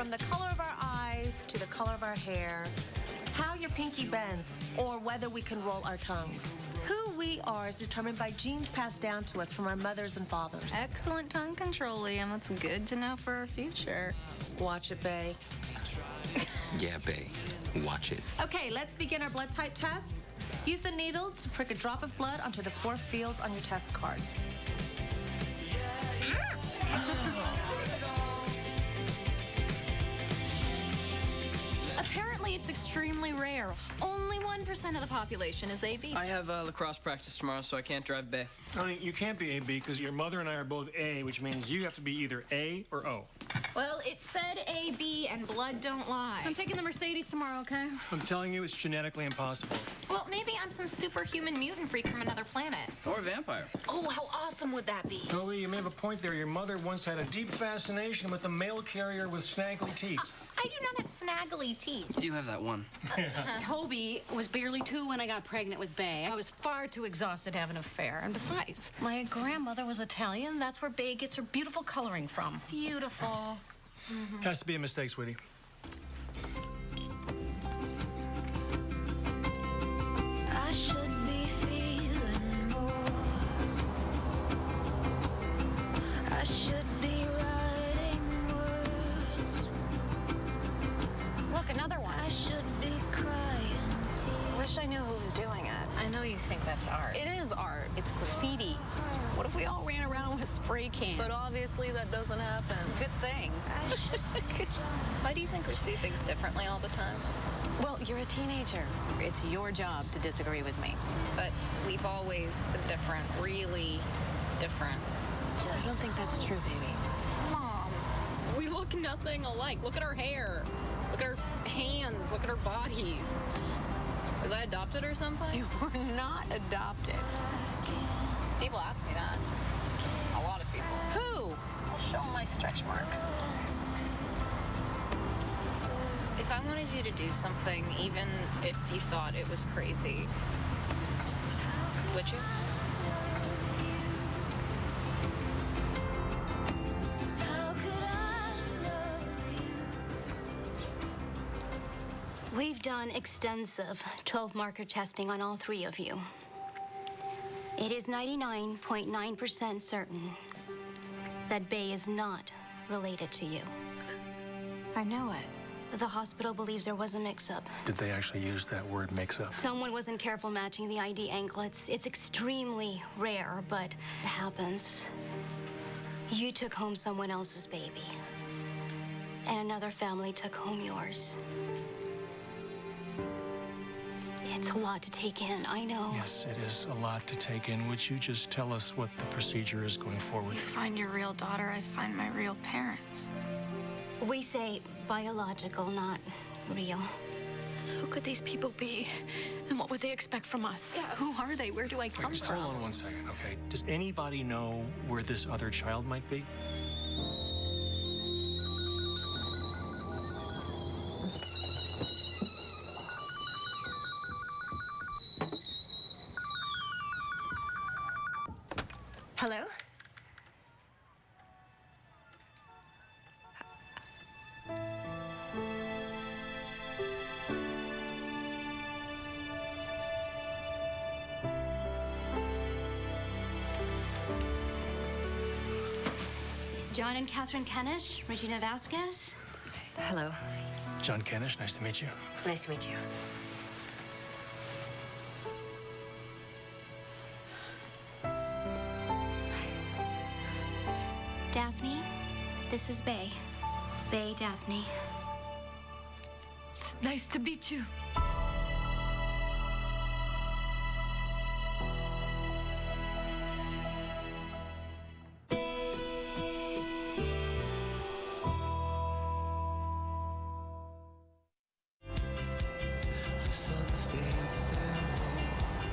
From the color of our eyes to the color of our hair, how your pinky bends, or whether we can roll our tongues. Who we are is determined by genes passed down to us from our mothers and fathers. Excellent tongue control, Liam. It's good to know for our future. Watch it, Bae. Yeah, Bae. Watch it. Okay, let's begin our blood type tests. Use the needle to prick a drop of blood onto the 4 fields on your test cards. Apparently, it's extremely rare. Only 1% of the population is AB. I have lacrosse practice tomorrow, so I can't drive Bae. Honey, you can't be AB because your mother and I are both A, which means you have to be either A or O. Well, it said AB, and blood don't lie. I'm taking the Mercedes tomorrow, okay? I'm telling you, it's genetically impossible. Well, maybe I'm some superhuman mutant freak from another planet. Or a vampire. Oh, how awesome would that be? Toby, you may have a point there. Your mother once had a deep fascination with a mail carrier with snaggly teeth. I do not have snaggly teeth. You do have that one. Toby was barely 2 when I got pregnant with Bae. I was far too exhausted to have an affair. And besides, my grandmother was Italian. That's where Bae gets her beautiful coloring from. Beautiful. Has to be a mistake, sweetie. I should be feeling more. I should be writing words. Look, another one. I should be crying tears. Wish I knew who was doing it. I know you think that's art. It is art. It's graffiti. What if we all ran around with spray cans? But obviously that doesn't happen. Good thing. I should Why do you think we see things differently all the time? Well, you're a teenager. It's your job to disagree with me. But we've always been different, really different. I don't think that's true, baby. Mom, we look nothing alike. Look at our hair. Look at our hands. Look at our bodies. Was I adopted or something? You were not adopted. People ask me that. A lot of people. Who? I'll show them my stretch marks. If I wanted you to do something, even if you thought it was crazy, would you? How could I love you? We've done extensive 12-marker testing on all 3 of you. It is 99.9% certain that Bae is not related to you. I knew it. The hospital believes there was a mix-up. Did they actually use that word mix-up? Someone wasn't careful matching the ID anklets. It's extremely rare, but it happens. You took home someone else's baby, and another family took home yours. It's a lot to take in, I know. Yes, it is a lot to take in. Would you just tell us what the procedure is going forward? You find your real daughter, I find my real parents. We say biological, not real. Who could these people be? And what would they expect from us? Yeah, who are they? Where do I come Just from? hold on one second, okay? Does anybody know where this other child might be? Hello? John and Catherine Kenish, Regina Vasquez. Hello. John Kenish, nice to meet you. Nice to meet you. Daphne, this is Bae. Bae Daphne. Nice to meet you.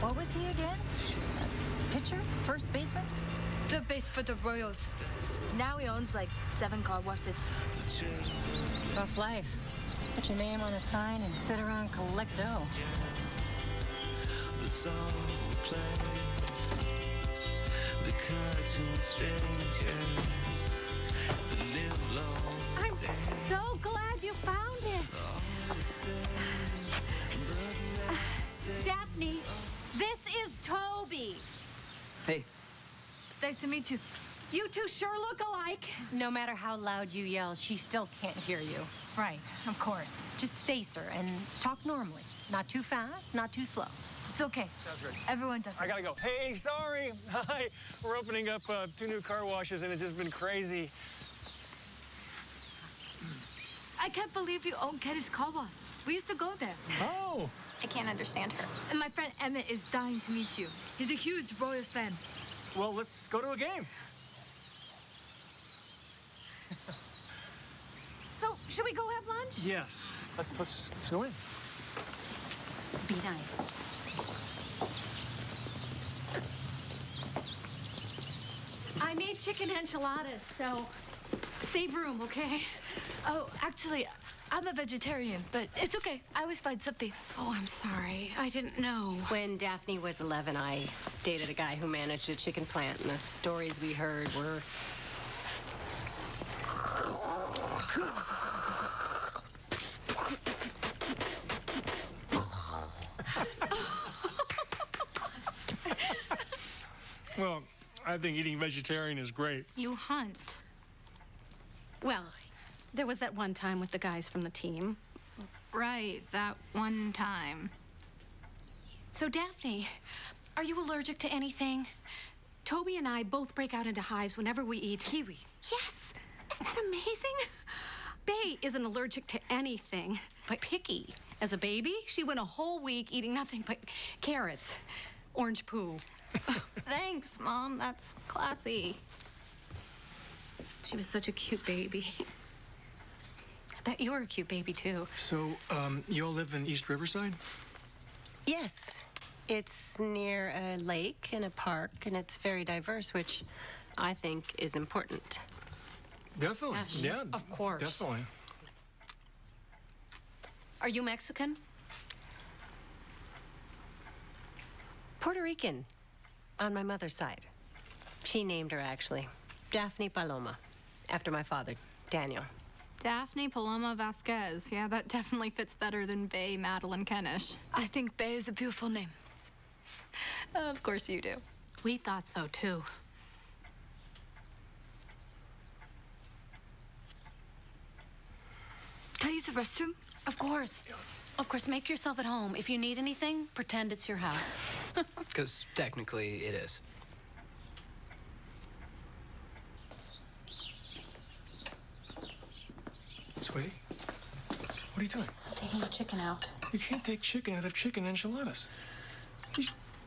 What was he again? Pitcher? First baseman? The base for the Royals. Now he owns like 7 car washes. Rough life. Put your name on a sign and sit around and collect dough. The song we play, the cartoon strangers that live long. I'm so glad Nice to meet you. You two sure look alike. No matter how loud you yell, she still can't hear you. Right, of course. Just face her and talk normally. Not too fast, not too slow. It's okay. Everyone does I it. gotta go. Hey, sorry. Hi. We're opening up 2 new car washes, and it's just been crazy. I can't believe you own Kedish Car Wash. We used to go there. Oh. I can't understand her. And my friend Emmett is dying to meet you. He's a huge Royals fan. Well, let's go to a game. So, should we go have lunch? Yes. Let's go in. Be nice. I made chicken enchiladas, so save room, okay? Oh, actually, I'm a vegetarian, but it's okay. I always find something. Oh, I'm sorry. I didn't know. When Daphne was 11, I dated a guy who managed a chicken plant, and the stories we heard were... Well, I think eating vegetarian is great. You hunt. Well, there was that one time with the guys from the team. Right, that one time. So, Daphne, are you allergic to anything? Toby and I both break out into hives whenever we eat kiwi. Yes! Isn't that amazing? Bay isn't allergic to anything, but picky. As a baby, she went a whole week eating nothing but carrots, orange poo. Thanks, Mom. That's classy. She was such a cute baby. I bet you were a cute baby, too. So, you all live in East Riverside? Yes. It's near a lake and a park, and it's very diverse, which I think is important. Definitely. Yes, Yeah. of course. Definitely. Are you Mexican? Puerto Rican, on my mother's side. She named her, actually. Daphne Paloma, after my father, Daniel. Daphne Paloma Vasquez. Yeah, that definitely fits better than Bay Madeline Kennish. I think Bay is a beautiful name. Of course you do. We thought so, too. Can I use the restroom? Of course. Of course, make yourself at home. If you need anything, pretend it's your house. Because technically it is. Sweetie, what are you doing? Taking the chicken out. You can't take chicken out of chicken enchiladas.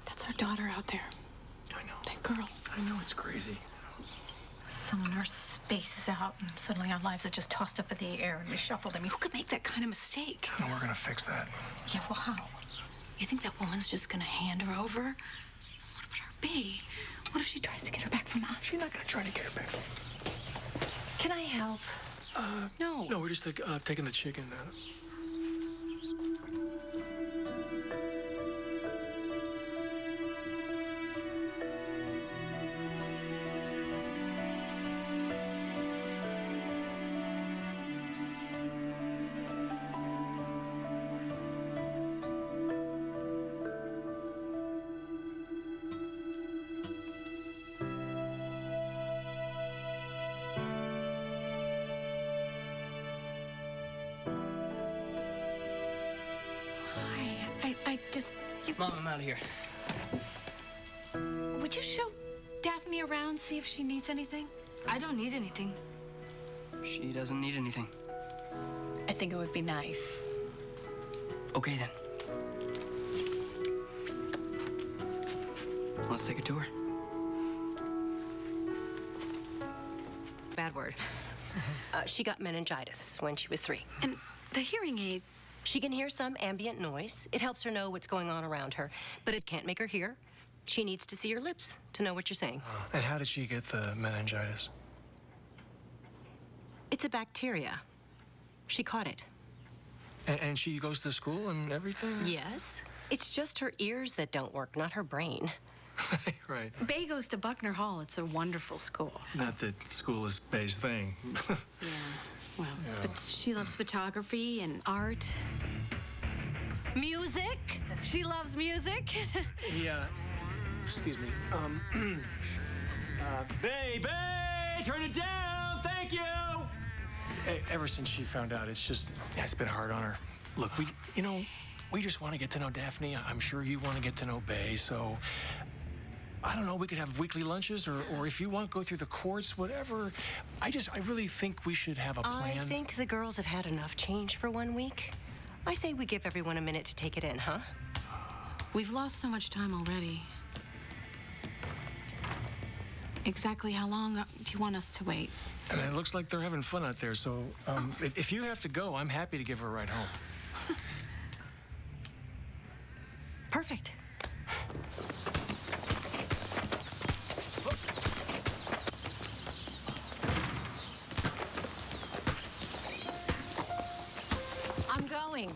That's our daughter out there. I know. That girl. I know, it's crazy. Someone our space is out, and suddenly our lives are just tossed up in the air and reshuffled. I mean, who could make that kind of mistake? No, we're gonna fix that. Yeah, well, how? You think that woman's just gonna hand her over? What about our Bee? What if she tries to get her back from us? She's not gonna try to get her back. Can I help? No. No, we're just taking the chicken out. I just... Mom, I'm out of here. Would you show Daphne around, see if she needs anything? I don't need anything. She doesn't need anything. I think it would be nice. Okay, then. Let's take a tour. Bad word. She got meningitis when she was 3. And the hearing aid... She can hear some ambient noise. It helps her know what's going on around her, but it can't make her hear. She needs to see your lips to know what you're saying. And how did she get the meningitis? It's a bacteria. She caught it. And she goes to school and everything? Yes. It's just her ears that don't work, not her brain. Right. Bay goes to Buckner Hall. It's a wonderful school. Not that school is Bay's thing. Yeah. Well, but she loves photography and art. Music. She loves music. Yeah. Excuse me. Babe, turn it down. Thank you. Hey, ever since she found out, it's been hard on her. Look, we just want to get to know Daphne. I'm sure you want to get to know Bay, so I don't know, we could have weekly lunches, or if you want, go through the courts, whatever. I really think we should have a plan. I think the girls have had enough change for 1 week. I say we give everyone a minute to take it in, huh? We've lost so much time already. Exactly how long do you want us to wait? And it looks like they're having fun out there, so if you have to go, I'm happy to give her a ride home. Perfect. I'm going.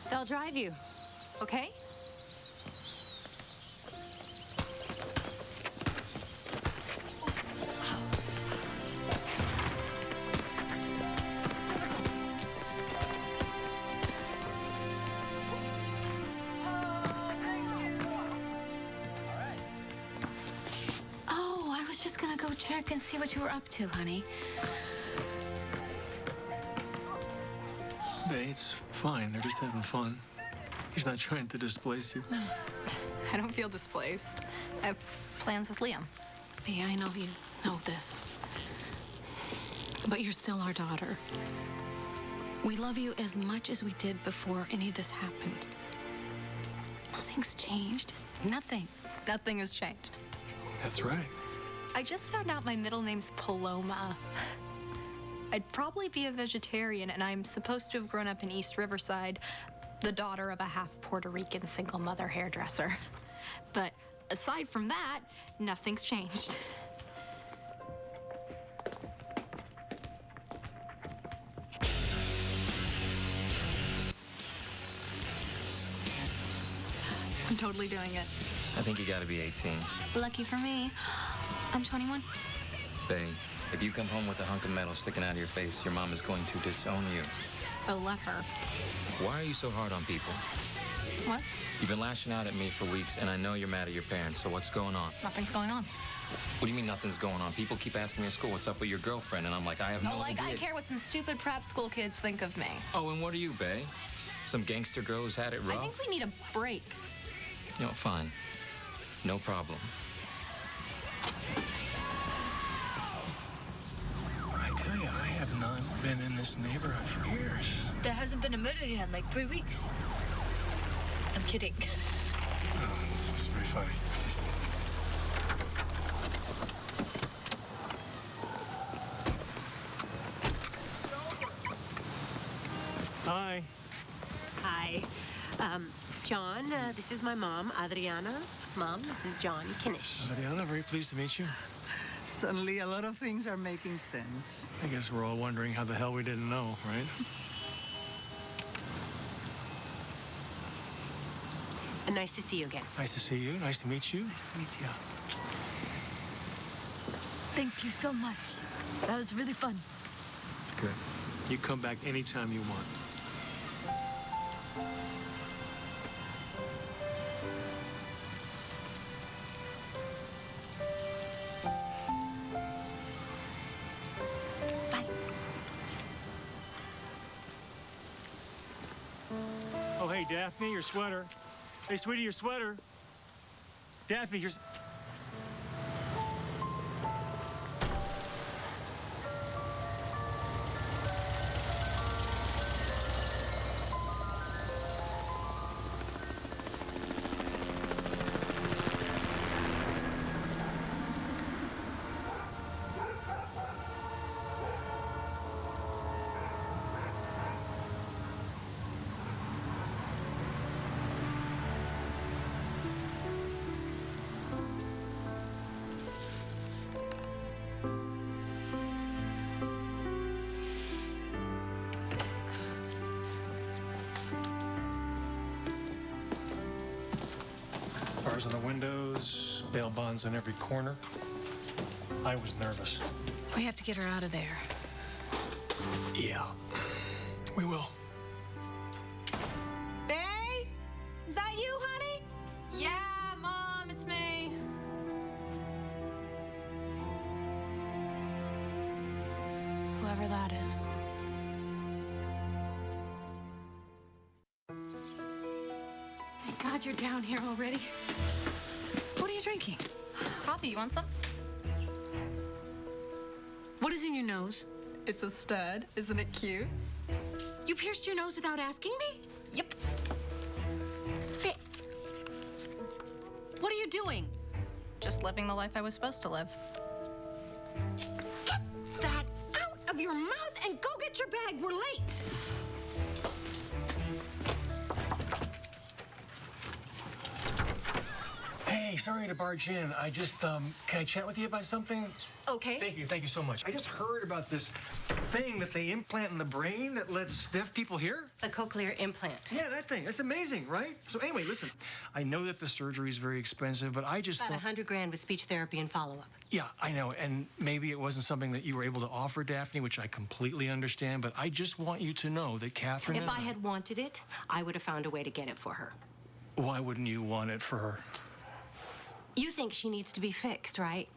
They'll drive you, okay? Oh, I was just gonna go check and see what you were up to, honey. Bay, it's fine. They're just having fun. He's not trying to displace you. No, I don't feel displaced. I have plans with Liam. Yeah, I know you know this. But you're still our daughter. We love you as much as we did before any of this happened. Nothing's changed. Nothing. Nothing has changed. That's right. I just found out my middle name's Paloma. I'd probably be a vegetarian, and I'm supposed to have grown up in East Riverside, the daughter of a half Puerto Rican single mother hairdresser. But aside from that, nothing's changed. I'm totally doing it. I think you gotta be 18. Lucky for me, I'm 21. Bay, if you come home with a hunk of metal sticking out of your face, your mom is going to disown you. So let her. Why are you so hard on people? What? You've been lashing out at me for weeks, and I know you're mad at your parents, so what's going on? Nothing's going on. What do you mean nothing's going on? People keep asking me at school, what's up with your girlfriend? And I'm like, I have no idea. I care what some stupid prep school kids think of me. Oh, and what are you, Bay? Some gangster girl who's had it rough? I think we need a break. You know, fine. No problem. I tell you, I have not been in this neighborhood for years. There hasn't been a murder here in like 3 weeks. I'm kidding. Oh, this is pretty funny. Hi. Hi. John, this is my mom, Adriana. Mom, this is John Kinnish. Adriana, very pleased to meet you. Suddenly, a lot of things are making sense. I guess we're all wondering how the hell we didn't know, right? And nice to see you again. Nice to see you. Nice to meet you. Nice to meet you. Thank you so much. That was really fun. Good. You come back anytime you want. Bye. Oh, hey, Daphne, your sweater. Hey, sweetie, your sweater. Daphne, your... Bars on the windows, bail bonds on every corner. I was nervous. We have to get her out of there. Yeah, we will. Bay? Is that you, honey? Yeah, Mom, it's me. that is. Thank God you're down here already. What are you drinking? Coffee, you want some? What is in your nose? It's a stud. Isn't it cute? You pierced your nose without asking me? Yep. Hey, what are you doing? Just living the life I was supposed to live. Get that out of your mouth and go get your bag. We're late. Hey, sorry to barge in. I just, can I chat with you about something? Okay. Thank you so much. I just heard about this thing that they implant in the brain that lets deaf people hear. A cochlear implant. Yeah, that thing. That's amazing, right? So anyway, listen, I know that the surgery is very expensive, but I just About thought... $100,000 with speech therapy and follow-up. Yeah, I know, and maybe it wasn't something that you were able to offer Daphne, which I completely understand, but I just want you to know that Catherine If and I had wanted it, I would have found a way to get it for her. Why wouldn't you want it for her? You think she needs to be fixed, right?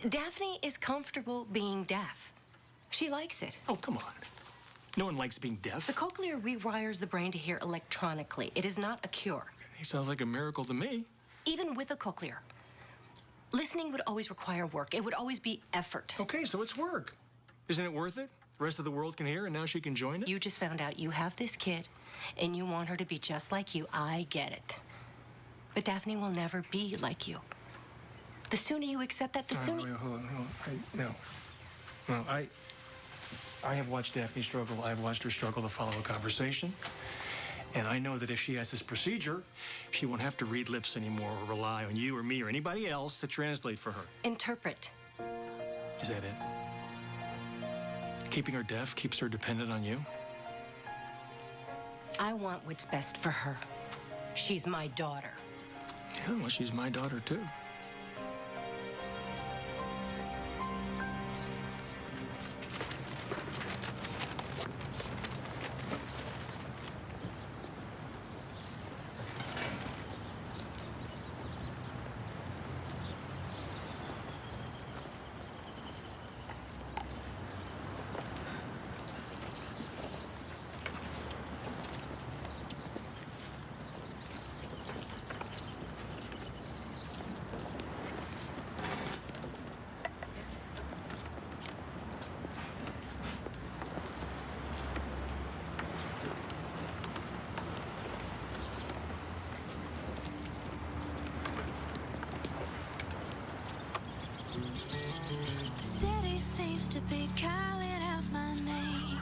Daphne is comfortable being deaf. She likes it. Oh, come on. No one likes being deaf. The cochlear rewires the brain to hear electronically. It is not a cure. He sounds like a miracle to me. Even with a cochlear, listening would always require work. It would always be effort. Okay, so it's work. Isn't it worth it? The rest of the world can hear, and now she can join it? You just found out you have this kid, and you want her to be just like you. I get it. But Daphne will never be like you. The sooner you accept that, the sooner... Wait, hold on. No, I have watched Daphne struggle. I've watched her struggle to follow a conversation. And I know that if she has this procedure, she won't have to read lips anymore or rely on you or me or anybody else to translate for her. Interpret. Is that it? Keeping her deaf keeps her dependent on you? I want what's best for her. She's my daughter. Yeah, well, she's my daughter, too. The city seems to be calling out my name.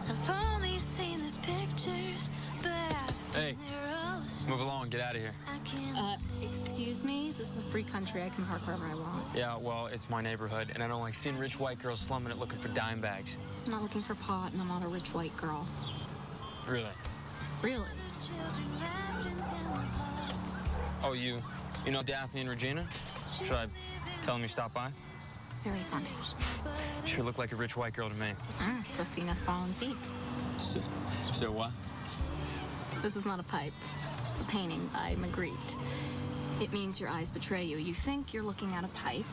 I've only seen the pictures, but I've Hey, been there all the same. move along. Get out of here. I can't Excuse me? This is a free country. I can park wherever I want. Yeah, well, it's my neighborhood, and I don't like seeing rich white girls slumming it looking for dime bags. I'm not looking for pot, and I'm not a rich white girl. Really? Really? children laughing down the hall. Oh, you know Daphne and Regina? Should I tell them you stopped by? Very funny. Sure look like a rich white girl to me. So seen us falling feet. So what? This is not a pipe. It's a painting by Magritte. It means your eyes betray you. You think you're looking at a pipe.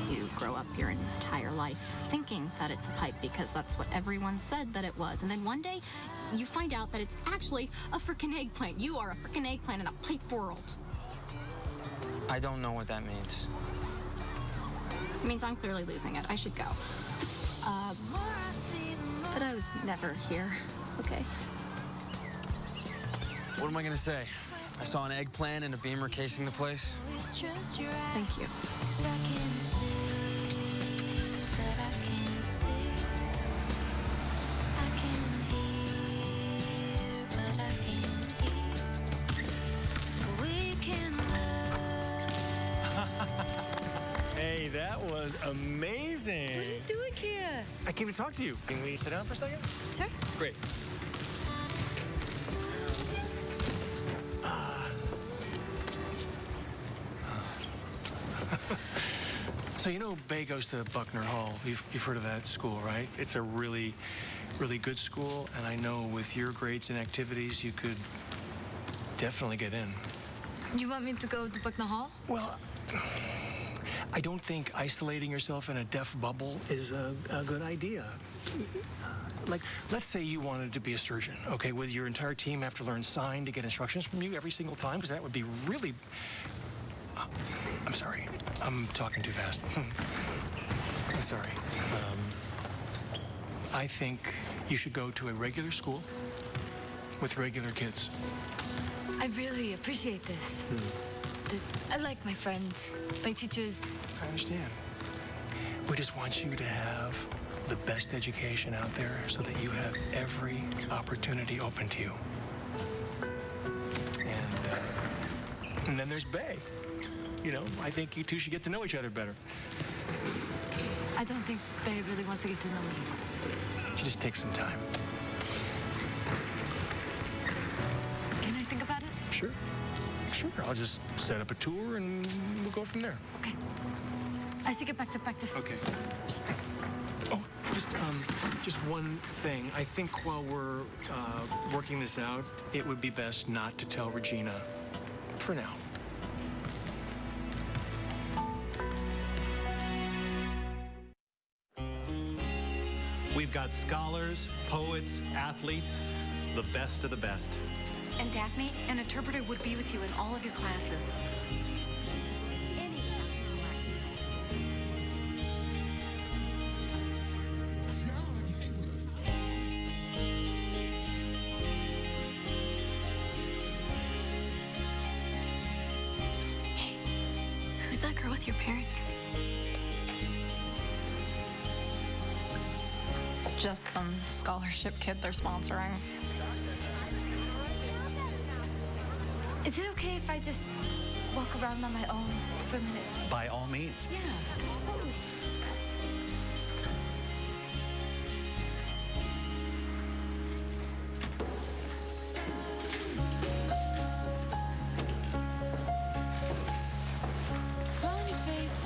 You grow up your entire life thinking that it's a pipe because that's what everyone said that it was. And then one day, you find out that it's actually a frickin' eggplant. You are a frickin' eggplant in a pipe world. I don't know what that means. It means I'm clearly losing it. I should go. But I was never here, okay? What am I gonna say? I saw an eggplant and a beamer casing the place. Thank you. Hey, that was amazing. What are you doing here? I came to talk to you. Can we sit down for a second? Sure. Great. So you know Bay goes to Buckner Hall. You've heard of that school, right? It's a really good school, and I know with your grades and activities, you could definitely get in. You want me to go to Buckner Hall? Well, I don't think isolating yourself in a deaf bubble is a good idea. Like, let's say you wanted to be a surgeon, okay? Would your entire team have to learn sign to get instructions from you every single time? Because that would be really... I'm sorry. I'm talking too fast. I'm sorry. I think you should go to a regular school with regular kids. I really appreciate this. I like my friends, my teachers. I understand. We just want you to have the best education out there so that you have every opportunity open to you. And then there's Bay. You know, I think you two should get to know each other better. I don't think Bay really wants to get to know me. You just take some time. Can I think about it? Sure. Sure. I'll just set up a tour and we'll go from there. Okay. I should get back to practice. Okay. Oh, just one thing. I think while we're working this out, it would be best not to tell Regina for now. We've got scholars, poets, athletes, the best of the best. And Daphne, an interpreter would be with you in all of your classes. Hey, who's that girl with your parents? Just some scholarship kid they're sponsoring. Is it okay if I just walk around on my own for a minute? By all means. Yeah, absolutely.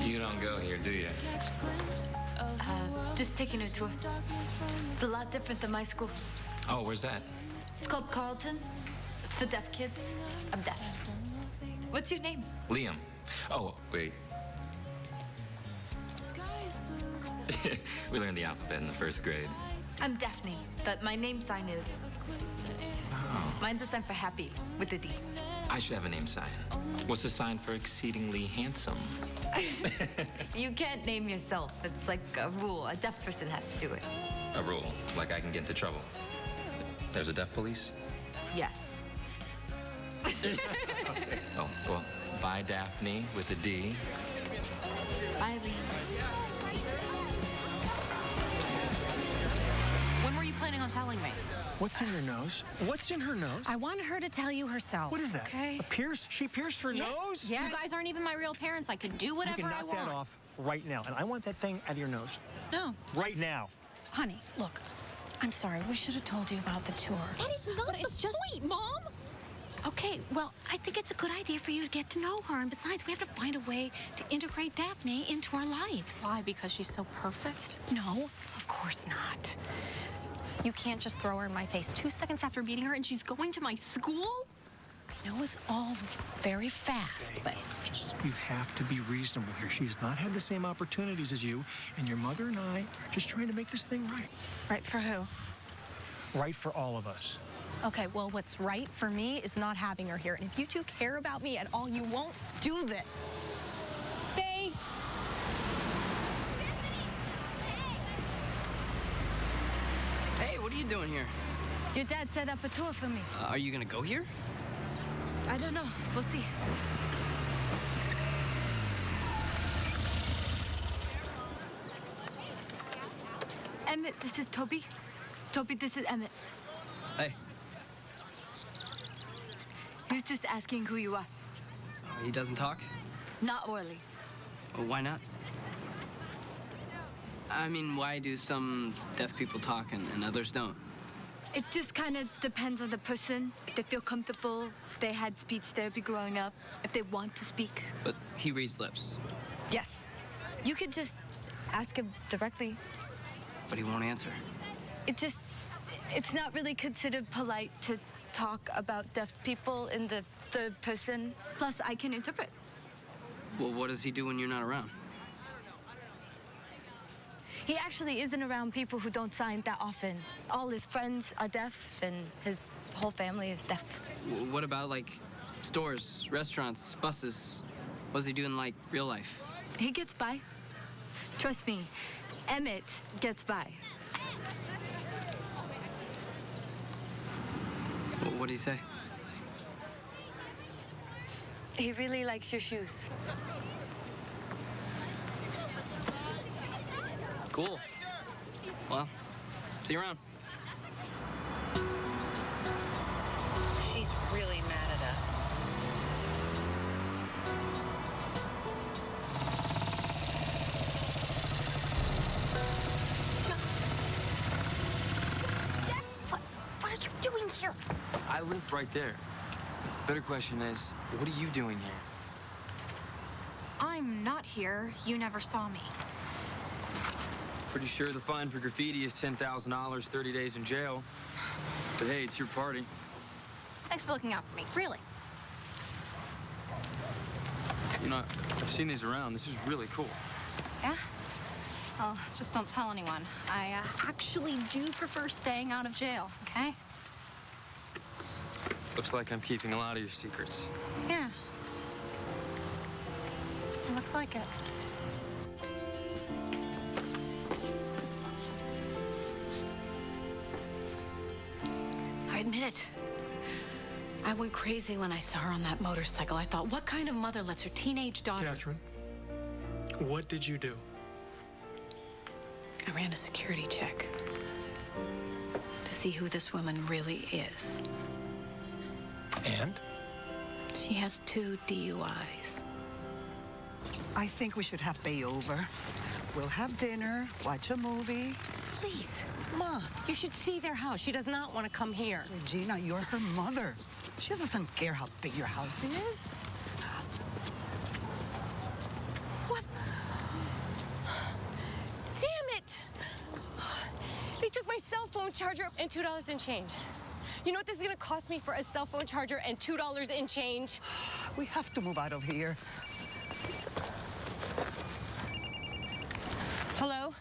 You don't go here, do you? Just taking a tour. It's a lot different than my school. Oh, where's that? It's called Carlton. It's for deaf kids. I'm deaf. What's your name? Liam. Oh, wait. We learned the alphabet in the first grade. I'm Daphne, but my name sign is... Oh. Mine's a sign for happy, with a D. I should have a name sign. What's the sign for exceedingly handsome? You can't name yourself. It's like a rule. A deaf person has to do it. A rule, like I can get into trouble. There's a deaf police? Yes. Oh, well, bye, Daphne, with a D. Bye, Lee. When were you planning on telling me? What's in your nose? What's in her nose? I want her to tell you herself. What is that? Okay. A pierce? She pierced her nose? You guys aren't even my real parents. I could do whatever You can I knock want. that off right now. And I want that thing out of your nose. No. Right now. Honey, look. I'm sorry. We should have told you about the tour. That is not the point, Mom! Okay, well, I think it's a good idea for you to get to know her. And besides, we have to find a way to integrate Daphne into our lives. Why? Because she's so perfect? No, of course not. You can't just throw her in my face 2 seconds after meeting her and she's going to my school? I know it's all very fast, but... You have to be reasonable here. She has not had the same opportunities as you, and your mother and I are just trying to make this thing right. Right for who? Right for all of us. Okay, well, what's right for me is not having her here. And if you two care about me at all, you won't do this. Faye! Hey, what are you doing here? Your dad set up a tour for me. Are you gonna go here? I don't know. We'll see. Emmett, this is Toby. Toby, this is Emmett. Hey. He was just asking who you are. He doesn't talk? Not Orly. Well, why not? I mean, why do some deaf people talk and others don't? It just kind of depends on the person. If they feel comfortable, they had speech therapy growing up, if they want to speak. But he reads lips. Yes. You could just ask him directly. But he won't answer. It's not really considered polite to talk about deaf people in the third person. Plus, I can interpret. Well, what does he do when you're not around? He actually isn't around people who don't sign that often. All his friends are deaf, and his whole family is deaf. What about, like, stores, restaurants, buses? What does he do in, like, real life? He gets by. Trust me, Emmett gets by. What do you say? He really likes your shoes. Cool. Well, see you around. She's really mad at us. What are you doing here? I live right there. Better question is, what are you doing here? I'm not here. You never saw me. Pretty sure the fine for graffiti is $10,000, 30 days in jail. But hey, it's your party. Thanks for looking out for me. Really. You know, I've seen these around. This is really cool. Yeah? Well, just don't tell anyone. I actually do prefer staying out of jail, okay? Looks like I'm keeping a lot of your secrets. Yeah. It looks like it. I admit it. I went crazy when I saw her on that motorcycle. I thought, what kind of mother lets her teenage daughter... Catherine, what did you do? I ran a security check to see who this woman really is. And? She has 2 DUIs. I think we should have Bay over. We'll have dinner, watch a movie. Please, Ma, you should see their house. She does not want to come here. Regina, you're her mother. She doesn't care how big your house is. What? Damn it! They took my cell phone charger and $2 in change. You know what this is gonna cost me for a cell phone charger and $2 in change? We have to move out of here. Hello?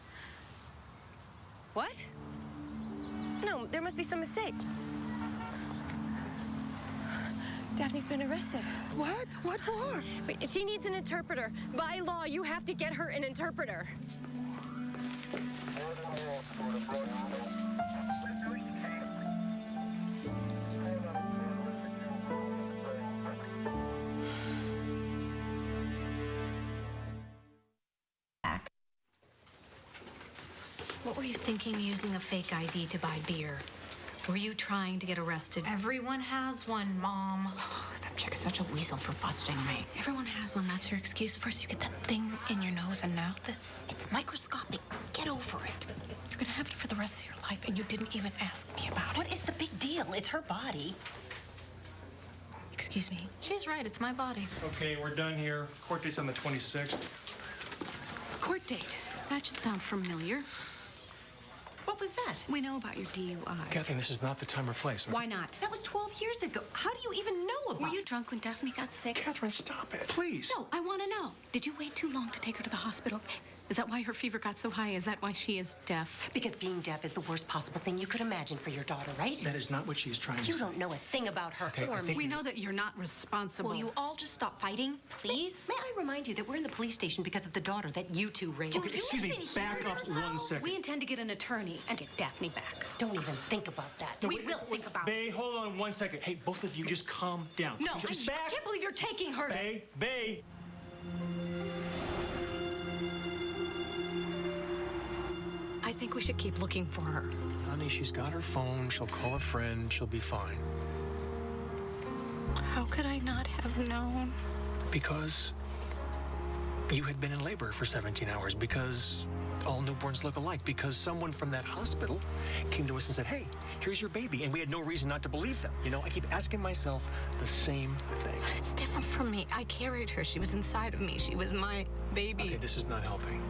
What? No, there must be some mistake. Daphne's been arrested. What? What for? Wait, she needs an interpreter. By law, you have to get her an interpreter. What were you thinking using a fake ID to buy beer? Were you trying to get arrested? Everyone has one, Mom. That chick is such a weasel for busting me. Everyone has one. That's your excuse. First you get that thing in your nose, and now this. It's microscopic. Get over it. You're gonna have it for the rest of your life, and you didn't even ask me about it. What is the big deal? It's her body. Excuse me. She's right. It's my body. Okay, we're done here. Court date's on the 26th. Court date. That should sound familiar. What was that? We know about your DUI. Catherine, this is not the time or place. Why not? That was 12 years ago. How do you even know about Were you drunk when Daphne got sick? Catherine, stop it, please. No, I want to know. Did you wait too long to take her to the hospital? Is that why her fever got so high? Is that why she is deaf? Because being deaf is the worst possible thing you could imagine for your daughter, right? That is not what she's trying to say. You don't know a thing about her Okay, or me. We know that you're not responsible. Will you all just stop fighting, please? May I remind you that we're in the police station because of the daughter that you two raised? Okay, excuse me, back up 1 second. We intend to get an attorney and get Daphne back. Don't even think about that. We will think about it. Bay, hold on 1 second. Hey, both of you, just calm down. No, just I can't believe you're taking her. Bay. I think we should keep looking for her. Honey, she's got her phone. She'll call a friend. She'll be fine. How could I not have known? Because you had been in labor for 17 hours. Because all newborns look alike. Because someone from that hospital came to us and said, hey, here's your baby. And we had no reason not to believe them. You know, I keep asking myself the same thing. But it's different from me. I carried her. She was inside of me. She was my baby. Okay, this is not helping.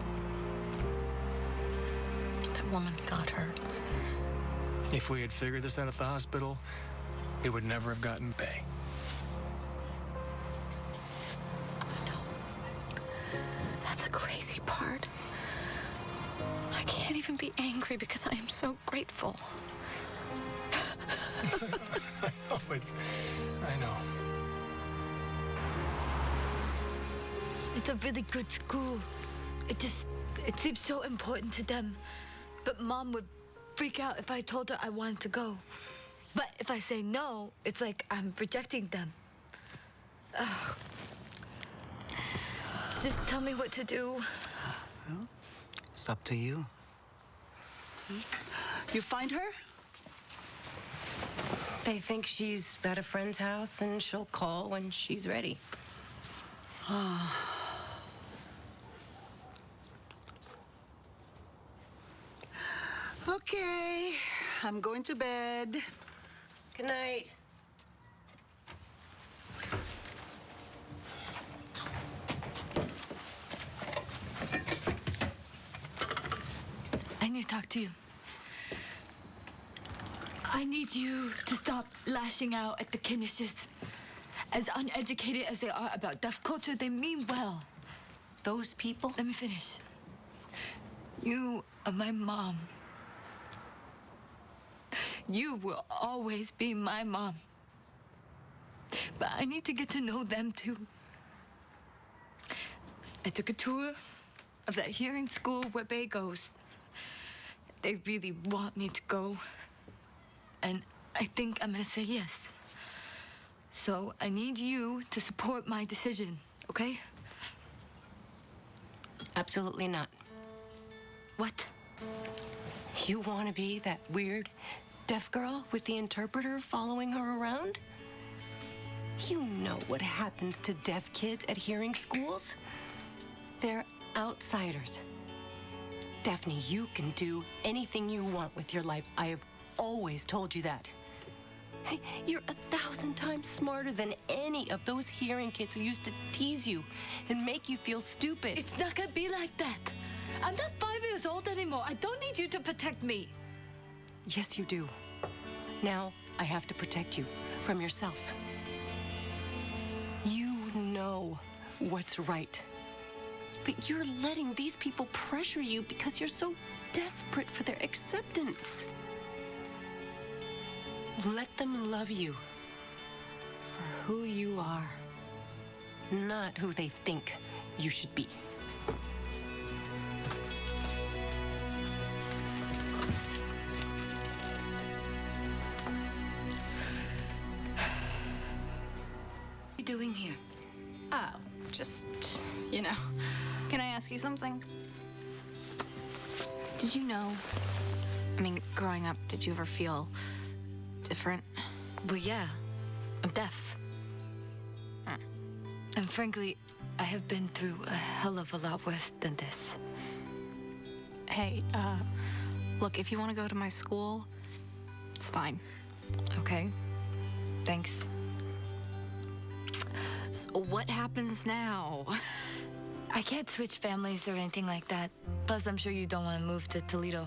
That woman got her. If we had figured this out at the hospital, we would never have gotten Bay. hard. I can't even be angry because I am so grateful. I know. It's a really good school. It seems so important to them. But Mom would freak out if I told her I wanted to go. But if I say no, it's like I'm rejecting them. Ugh. Just tell me what to do. Well, it's up to you. You find her? They think she's at a friend's house and she'll call when she's ready. Okay, I'm going to bed. Good night. I need to talk to you. I need you to stop lashing out at the Kinishes. As uneducated as they are about deaf culture, they mean well. Those people? Let me finish. You are my mom. You will always be my mom. But I need to get to know them too. I took a tour of that hearing school where Bay goes. They really want me to go. And I think I'm gonna say yes. So I need you to support my decision, okay? Absolutely not. What? You want to be that weird deaf girl with the interpreter following her around? You know what happens to deaf kids at hearing schools? They're outsiders. Daphne, you can do anything you want with your life. I have always told you that. Hey, you're 1,000 times smarter than any of those hearing kids who used to tease you and make you feel stupid. It's not gonna be like that. I'm not 5 years old anymore. I don't need you to protect me. Yes, you do. Now, I have to protect you from yourself. You know what's right. But you're letting these people pressure you because you're so desperate for their acceptance. Let them love you for who you are, not who they think you should be. What are you doing here? Oh, just, you know. Can I ask you something? Did you know, I mean, growing up, did you ever feel different? Well, yeah. I'm deaf. And frankly, I have been through a hell of a lot worse than this. Hey, look, if you want to go to my school, it's fine. Okay. Thanks. So what happens now? I can't switch families or anything like that. Plus, I'm sure you don't want to move to Toledo.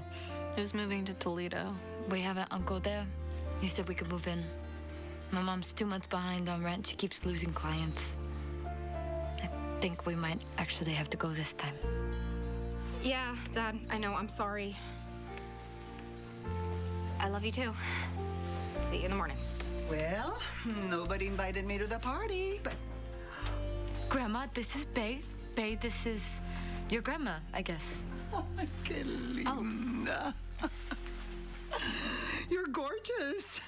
Who's moving to Toledo? We have an uncle there. He said we could move in. My mom's 2 months behind on rent. She keeps losing clients. I think we might actually have to go this time. Yeah, Dad, I know. I'm sorry. I love you too. See you in the morning. Well, nobody invited me to the party, but... Grandma, this is Bay. Bay, this is your grandma, I guess. Oh, qué linda. You're gorgeous.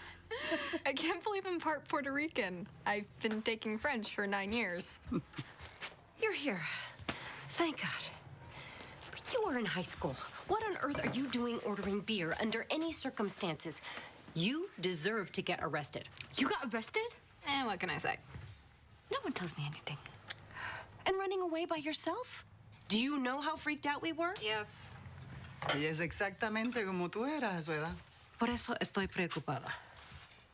I can't believe I'm part Puerto Rican. I've been taking French for 9 years. You're here. Thank God. But you are in high school. What on earth are you doing ordering beer under any circumstances? You deserve to get arrested. You got arrested? And what can I say? No one tells me anything. And running away by yourself? Do you know how freaked out we were? Yes. Ella es exactamente como tú eras, ¿verdad? Por eso estoy preocupada.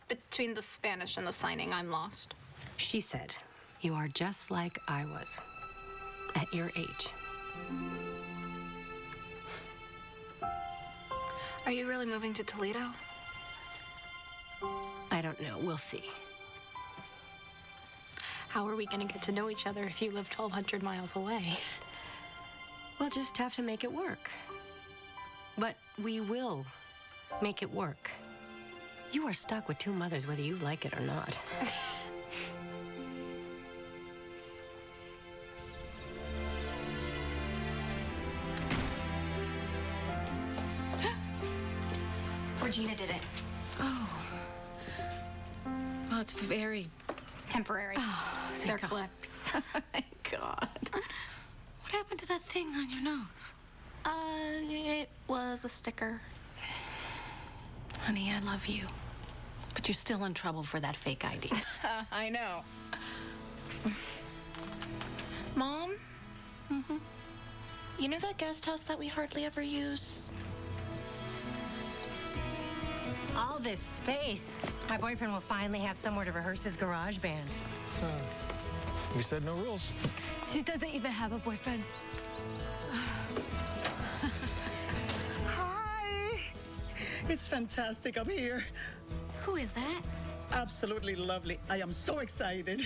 Between the Spanish and the signing, I'm lost. She said, you are just like I was at your age. Are you really moving to Toledo? I don't know. We'll see. How are we going to get to know each other if you live 1,200 miles away? We'll just have to make it work. But we will make it work. You are stuck with two mothers, whether you like it or not. Regina did it. Oh. Well, it's very Temporary. Oh, They're God. clips. Oh my God. What happened to that thing on your nose? It was a sticker. Honey, I love you. But you're still in trouble for that fake ID. I know. Mom? Mm-hmm. You know that guest house that we hardly ever use? All this space. My boyfriend will finally have somewhere to rehearse his garage band. We said no rules. She doesn't even have a boyfriend. Hi. It's fantastic up here. Who is that? Absolutely lovely. I am so excited.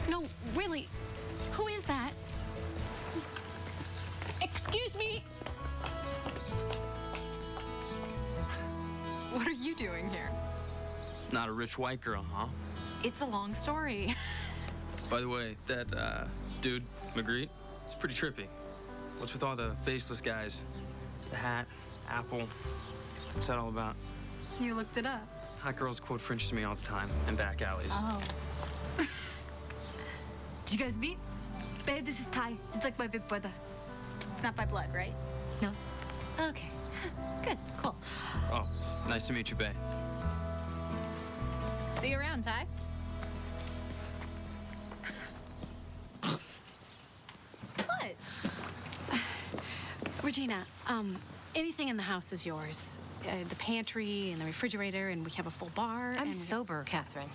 No, really. Who is that? Excuse me. What are you doing here? Not a rich white girl, huh? It's a long story. By the way, that dude, Magritte, it's pretty trippy. What's with all the faceless guys? The hat, Apple. What's that all about? You looked it up. Hot girls quote French to me all the time in back alleys. Oh. Did you guys meet? Babe, this is Ty. He's like my big brother. Not by blood, right? No. Okay. Good. Cool. Oh, nice to meet you, Bae. See you around, Ty. What? Regina, anything in the house is yours. The pantry and the refrigerator, and we have a full bar. I'm and... sober, Catherine.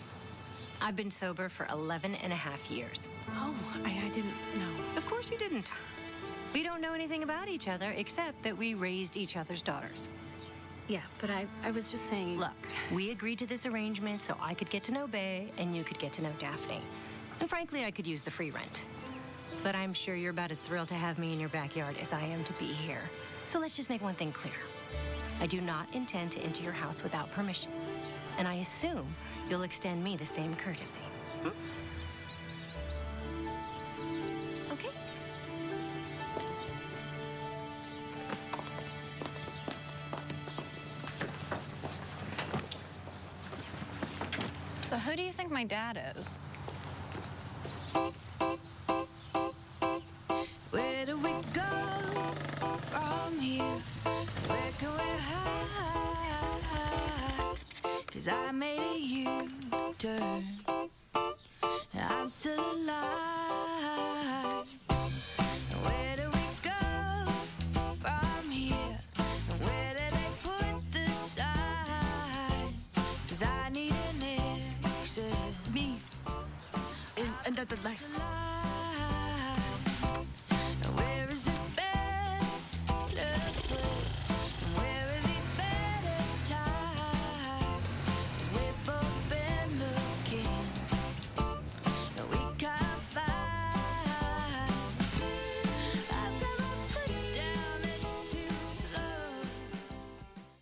I've been sober for 11 and a half years. Oh, I didn't know. Of course you didn't. We don't know anything about each other except that we raised each other's daughters. Yeah, but I was just saying... Look, we agreed to this arrangement so I could get to know Bae and you could get to know Daphne. And frankly, I could use the free rent. But I'm sure you're about as thrilled to have me in your backyard as I am to be here. So let's just make one thing clear. I do not intend to enter your house without permission. And I assume you'll extend me the same courtesy. Okay? So who do you think my dad is? Where do we go from here? Where can we hide? 'Cause I made a U-turn. I'm still alive. Where do we go from here? Where do they put the signs? 'Cause I need an exit. Me. In another life.